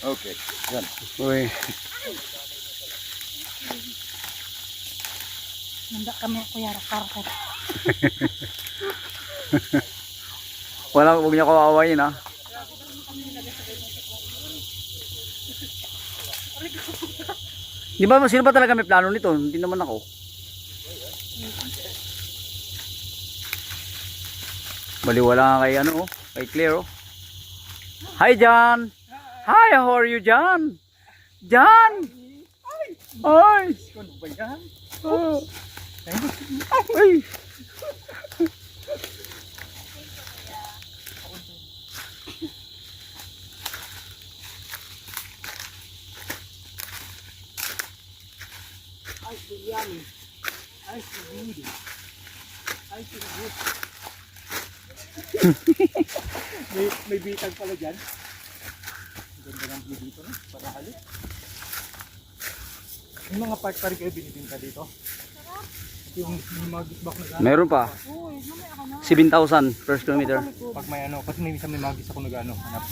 Okay, yan. Uy. Nanda kami kuya Carter. Huwag niya kawawayin ha. Di ba, sino ba talaga may plano nito? Hindi naman ako. Baliwala nga kay ano, kay Claire oh. Hi John! Hi, how are you John? John! Ay! Ano ba yan? Oh. Ay! Ay, biryani. Ay, good. Ay, good. may bitag pala dyan. Ganda ng view dito, no? Para halit. Yung mga part pa rin kayo binibinta dito. Yung mga gisbak na gano'n. Meron pa. Uy, mamaya ka na. 7,000 per kilometer. Pag may ano, kasi may isa may magis ako nag-ano. Hanap.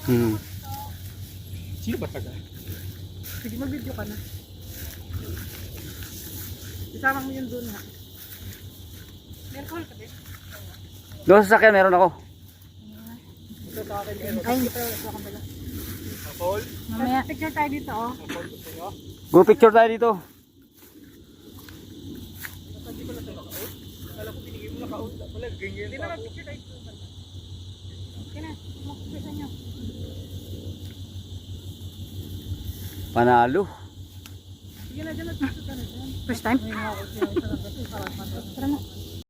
Hmm. Sino ba taga? Sige, mag-video ka na. Isama mo yun doon ha. Meron ka din. Doon sa sasakyan meron ako. Ito sa akin meron. Ay, ito akong dala. Paul? Mamaya. Picture tayo dito oh. Paul, gusto nyo? Go picture tayo dito. Hindi ko na ito naka-out. Akala ko binigay mo naka-out. Wala, ganyan. Hindi naman picture tayo dito. Okay na. Mag-picture nyo. Panalo. Sige na dyan. First time? Tara na.